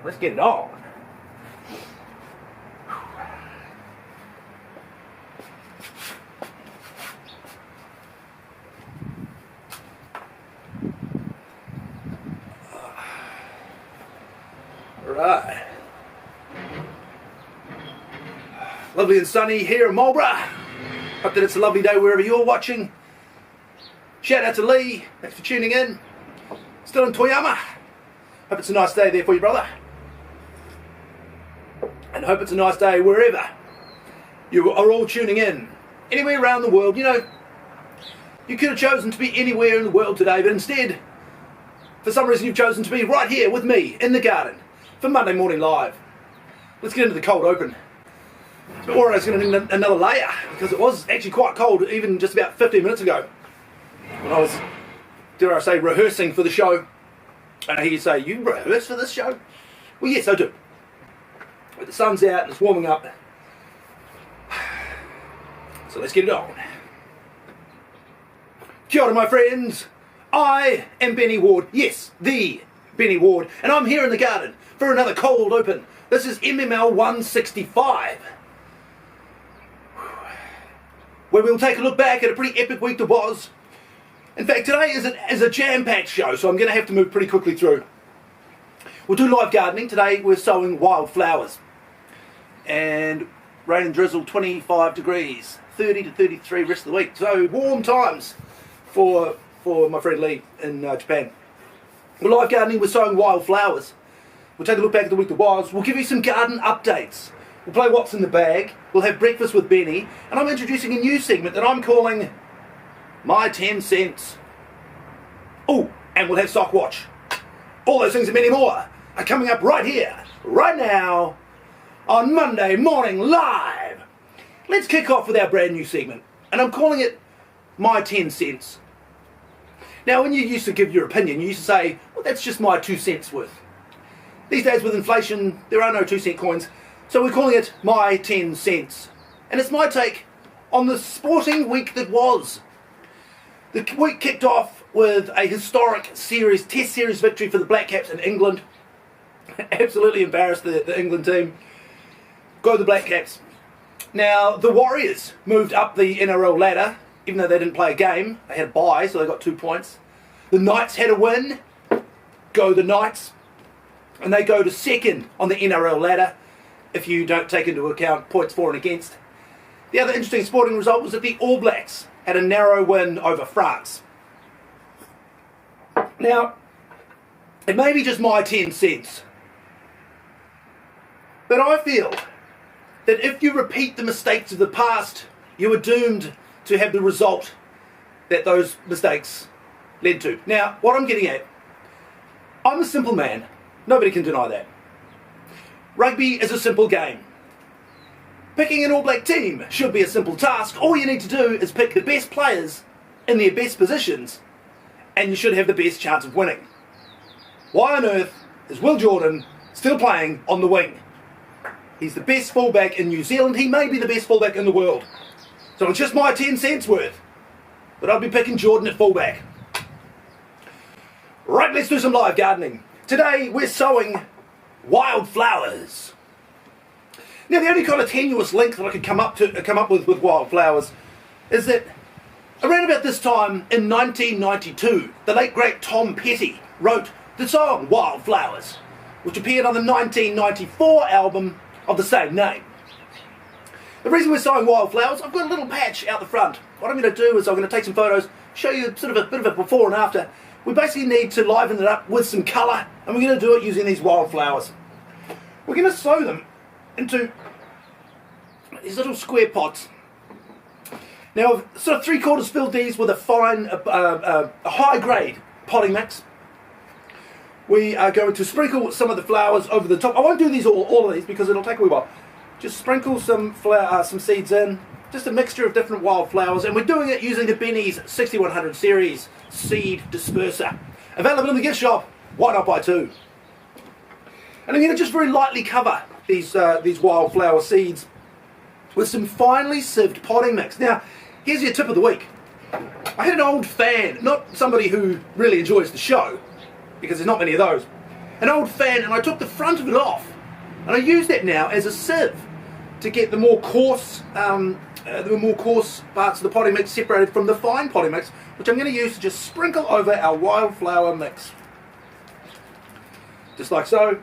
let's get it on. Right. Lovely and sunny here in Marlborough. Hope that it's a lovely day wherever you're watching. Shout out to Lee, thanks for tuning in. Still in Toyama. Hope it's a nice day there for you, brother. And hope it's a nice day wherever you are all tuning in. Anywhere around the world, you know, you could have chosen to be anywhere in the world today, but instead, for some reason you've chosen to be right here with me in the garden for Monday Morning Live. Let's get into the cold open. Or I was going to need another layer, because it was actually quite cold even just about 15 minutes ago. When I was, dare I say, rehearsing for the show. And I hear you say, you rehearse for this show? Well, yes, I do. But the sun's out and it's warming up. So let's get it on. Kia ora, my friends. I am Benny Ward. Yes, the Benny Ward. And I'm here in the garden for another cold open. This is MML 165. Where we'll take a look back at a pretty epic week that was. In fact, today is a jam-packed show, so I'm going to have to move pretty quickly through. We'll do live gardening. Today we're sowing wildflowers. And rain and drizzle, 25 degrees, 30 to 33 rest of the week. So warm times for my friend Lee in Japan. We're live gardening, we're sowing wildflowers. We'll take a look back at the week that was. We'll give you some garden updates. We'll play What's in the Bag. We'll have breakfast with Benny. And I'm introducing a new segment that I'm calling My 10 Cents. Oh, and we'll have Sock Watch. All those things and many more are coming up right here, right now, on Monday Morning Live. Let's kick off with our brand new segment. And I'm calling it My 10 Cents. Now, when you used to give your opinion, you used to say, well, that's just my 2 cents worth. These days with inflation, there are no 2-cent coins. So we're calling it My 10 Cents. And it's my take on the sporting week that was. The week kicked off with a historic Test Series victory for the Black Caps in England. Absolutely embarrassed the England team. Go the Black Caps. Now, the Warriors moved up the NRL ladder, even though they didn't play a game. They had a bye, so they got 2 points. The Knights had a win. Go the Knights. And they go to second on the NRL ladder, if you don't take into account points for and against. The other interesting sporting result was that the All Blacks had a narrow win over France. Now, it may be just my 10 cents, but I feel that if you repeat the mistakes of the past, you are doomed to have the result that those mistakes led to. Now, what I'm getting at, I'm a simple man. Nobody can deny that. Rugby is a simple game. Picking an All Black team should be a simple task. All you need to do is pick the best players in their best positions, and you should have the best chance of winning. Why on earth is Will Jordan still playing on the wing? He's the best fullback in New Zealand. He may be the best fullback in the world. So it's just my 10 cents worth. But I'll be picking Jordan at fullback. Right, let's do some live gardening. Today we're sowing wildflowers. Now, the only kind of tenuous link that I could come up with wildflowers is that around about this time in 1992, the late great Tom Petty wrote the song Wildflowers, which appeared on the 1994 album of the same name. The reason we're sowing wildflowers, I've got a little patch out the front. What I'm going to do is I'm going to take some photos, show you sort of a bit of a before and after. We basically need to liven it up with some colour, and we're going to do it using these wildflowers. We're going to sow them into these little square pots. Now, I've sort of 3/4 filled these with a fine, a high-grade potting mix. We are going to sprinkle some of the flowers over the top. I won't do these all of these because it'll take a wee while. Just sprinkle some seeds in, just a mixture of different wildflowers, and we're doing it using the Benny's 6100 series seed disperser. Available in the gift shop, why not buy two? And I'm going to just very lightly cover these wildflower seeds with some finely sieved potting mix. Now, here's your tip of the week. I had an old fan, not somebody who really enjoys the show, because there's not many of those, an old fan, and I took the front of it off, and I use that now as a sieve to get the more coarse parts of the potting mix separated from the fine potting mix, which I'm going to use to just sprinkle over our wildflower mix. Just like so.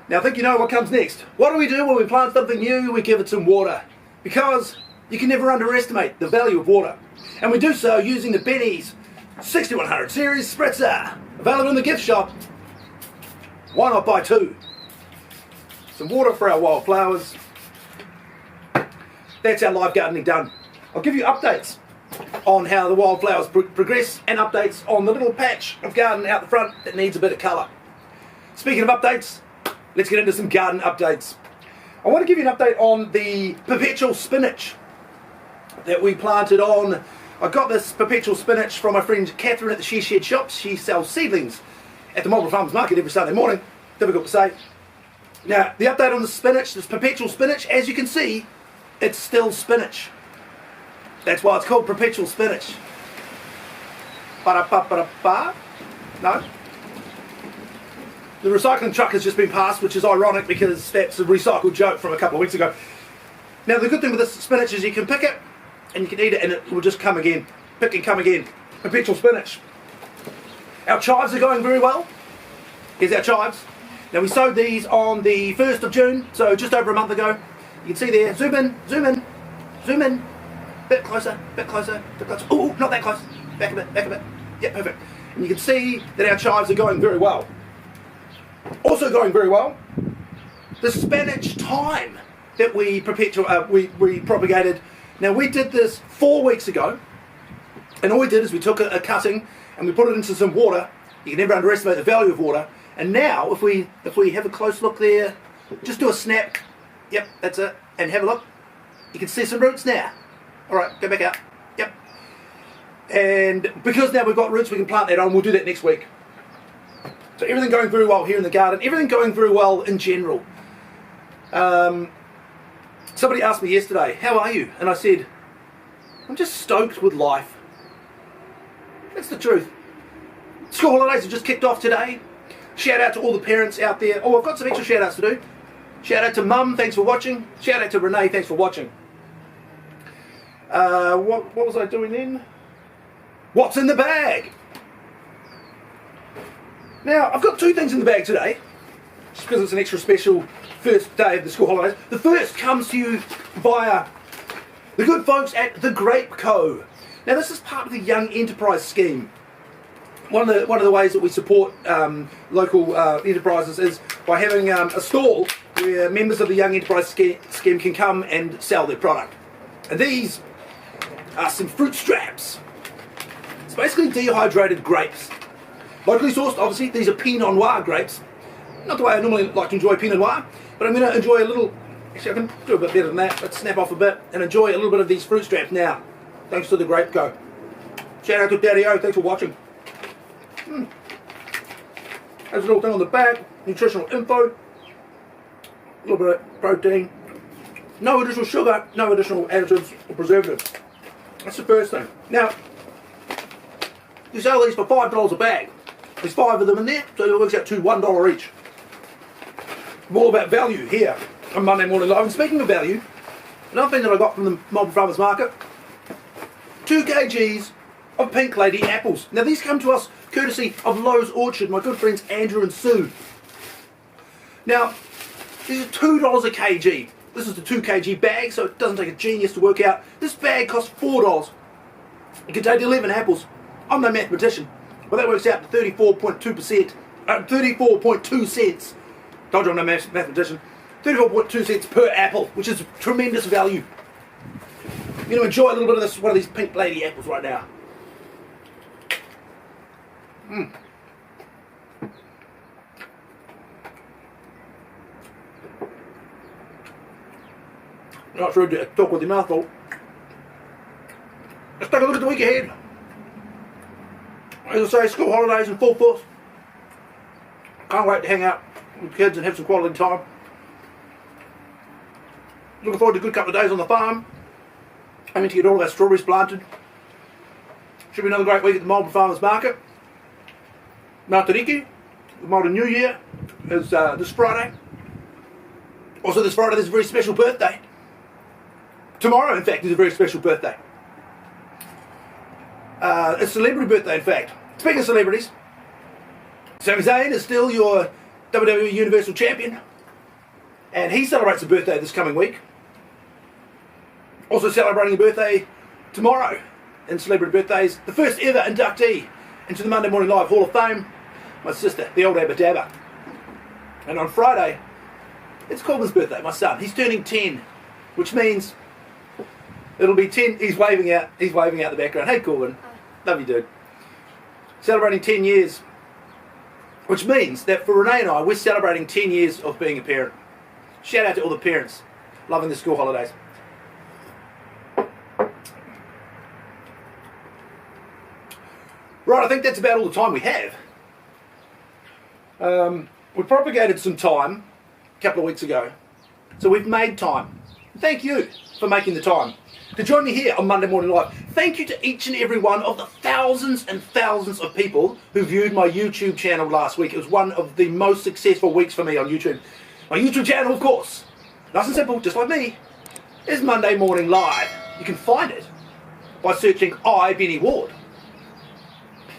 Now I think you know what comes next. What do we do when we plant something new? We give it some water, because you can never underestimate the value of water. And we do so using the Benny's 6100 series spritzer, available in the gift shop. Why not buy two? Some water for our wildflowers. That's our live gardening done. I'll give you updates on how the wildflowers progress, and updates on the little patch of garden out the front that needs a bit of colour. Speaking of updates, let's get into some garden updates. I want to give you an update on the perpetual spinach that we planted on. I got this perpetual spinach from my friend Catherine at the She Shed Shops. She sells seedlings at the Marlborough Farmers Market every Sunday morning. Difficult to say. Now, the update on the spinach, this perpetual spinach, as you can see, it's still spinach. That's why it's called perpetual spinach. Ba-da-ba-ba-da-ba. No. The recycling truck has just been passed, which is ironic because that's a recycled joke from a couple of weeks ago. Now, the good thing with this spinach is you can pick it and you can eat it and it will just come again. Pick and come again. Perpetual spinach. Our chives are going very well. Here's our chives. Now, we sowed these on the 1st of June, so just over a month ago. You can see there, zoom in, zoom in, zoom in. Bit closer, bit closer, bit closer. Oh, not that close. Back a bit, back a bit. Yeah, perfect. And you can see that our chives are going very well. Also going very well, the spinach thyme that we propagated. Now, we did this 4 weeks ago, and all we did is we took a cutting and we put it into some water. You can never underestimate the value of water. And now, if we have a close look there, just do a snap. Yep, that's it. And have a look. You can see some roots now. All right, go back out. Yep. And because now we've got roots, we can plant that on. We'll do that next week. So everything going very well here in the garden. Everything going very well in general. Somebody asked me yesterday, how are you? And I said, I'm just stoked with life. That's the truth. School holidays have just kicked off today. Shout out to all the parents out there. Oh, I've got some extra shout outs to do. Shout out to Mum, thanks for watching. Shout out to Renee, thanks for watching. What was I doing then? What's in the bag? Now, I've got two things in the bag today, just because it's an extra special first day of the school holidays. The first comes to you via the good folks at The Grape Co. Now, this is part of the Young Enterprise Scheme. One of the ways that we support local enterprises is by having a stall where members of the Young Enterprise Scheme can come and sell their product. And these are some fruit straps. It's basically dehydrated grapes. Locally sourced, obviously. These are Pinot Noir grapes. Not the way I normally like to enjoy Pinot Noir, but I'm going to enjoy a little. Actually, I can do a bit better than that. Let's snap off a bit and enjoy a little bit of these fruit straps now. Thanks to The Grape Co. Shout out to Daddy O. Thanks for watching. There's a little thing on the back, nutritional info, a little bit of protein, no additional sugar, no additional additives or preservatives. That's the first thing. Now, you sell these for $5 a bag. There's 5 of them in there, so it works out to $1 each. I'm all about value here on Monday Morning Live. And speaking of value, another thing that I got from the Marlborough Farmers Market, 2 kgs of Pink Lady apples. Now, these come to us courtesy of Lowe's Orchard, my good friends Andrew and Sue. Now, these are $2 a kg. This is the 2 kg bag, so it doesn't take a genius to work out. This bag costs $4. It contained 11 apples. I'm no mathematician, but that works out to 34.2%. 34.2 cents. Told you I'm no mathematician. 34.2 cents per apple, which is tremendous value. I'm going to enjoy a little bit of this, one of these Pink Lady apples right now. Not sure to talk with your mouth full. Let's take a look at the week ahead. As I say, school holidays in full force. Can't wait to hang out with kids and have some quality time. Looking forward to a good couple of days on the farm. Aiming to get all of our strawberries planted. Should be another great week at the Marlborough Farmers Market. Ngā Tariki, the Māori New Year. is this Friday. Also this Friday there's a very special birthday. Tomorrow, in fact, is a very special birthday. A celebrity birthday, in fact. Speaking of celebrities, Sami Zayn is still your WWE Universal Champion. And he celebrates a birthday this coming week. Also celebrating a birthday tomorrow in celebrity birthdays. The first ever inductee into the Monday Morning Live Hall of Fame, my sister, the old Abba Dabba. And on Friday, it's Corbin's birthday, my son. He's turning 10, which means it'll be 10. He's waving out the background. Hey Corbin, love you dude. Celebrating 10 years, which means that for Renee and I, we're celebrating 10 years of being a parent. Shout out to all the parents loving the school holidays. Right, I think that's about all the time we have. We propagated some time a couple of weeks ago, so we've made time. Thank you for making the time to join me here on Monday Morning Live. Thank you to each and every one of the thousands and thousands of people who viewed my YouTube channel last week. It was one of the most successful weeks for me on YouTube. My YouTube channel, of course, nice and simple, just like me, is Monday Morning Live. You can find it by searching I, Benny Ward.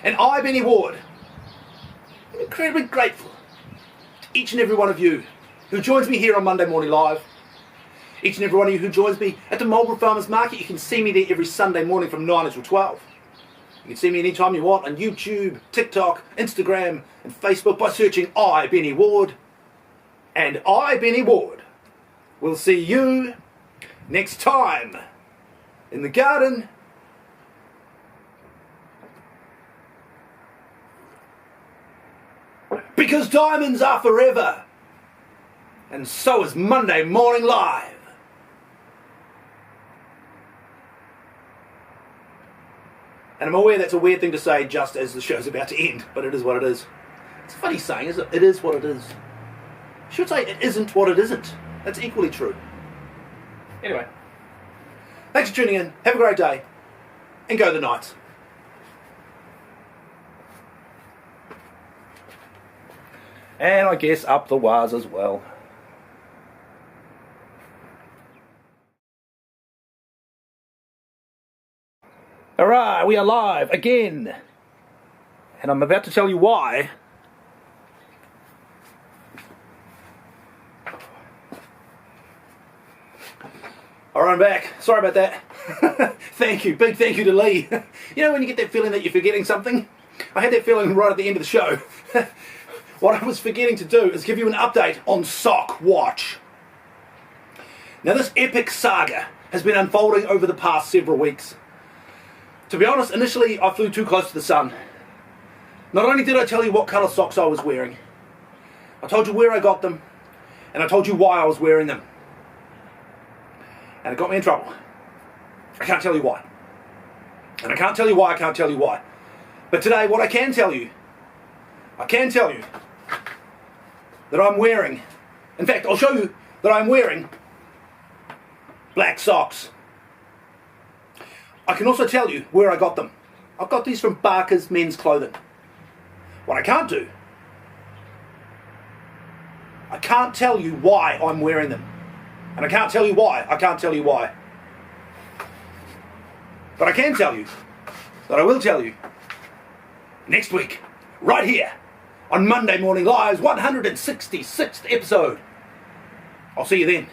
And I, Benny Ward, am incredibly grateful to each and every one of you who joins me here on Monday Morning Live. Each and every one of you who joins me at the Marlborough Farmers Market. You can see me there every Sunday morning from 9 until 12. You can see me anytime you want on YouTube, TikTok, Instagram, and Facebook by searching I, Benny Ward. And I, Benny Ward, will see you next time in the garden. Because diamonds are forever. And so is Monday Morning Live. And I'm aware that's a weird thing to say just as the show's about to end, but it is what it is. It's a funny saying, isn't it? It is what it is. I should say it isn't what it isn't. That's equally true. Anyway, thanks for tuning in. Have a great day. And go the Knights. And I guess up the wires as well. Hurrah, we are live again. And I'm about to tell you why. Alright, I'm back. Sorry about that. Thank you. Big thank you to Lee. You know when you get that feeling that you're forgetting something? I had that feeling right at the end of the show. What I was forgetting to do is give you an update on Sock Watch. Now this epic saga has been unfolding over the past several weeks. To be honest, initially I flew too close to the sun. Not only did I tell you what colour socks I was wearing, I told you where I got them, and I told you why I was wearing them. And it got me in trouble. I can't tell you why. And I can't tell you why I can't tell you why. But today, what I can tell you that I'm wearing, in fact, I'll show you that I'm wearing black socks. I can also tell you where I got them. I've got these from Barker's Men's Clothing. What I can't do, I can't tell you why I'm wearing them. And I can't tell you why. I can't tell you why. But I can tell you that I will tell you next week, right here, on Monday Morning Live's 166th episode. I'll see you then.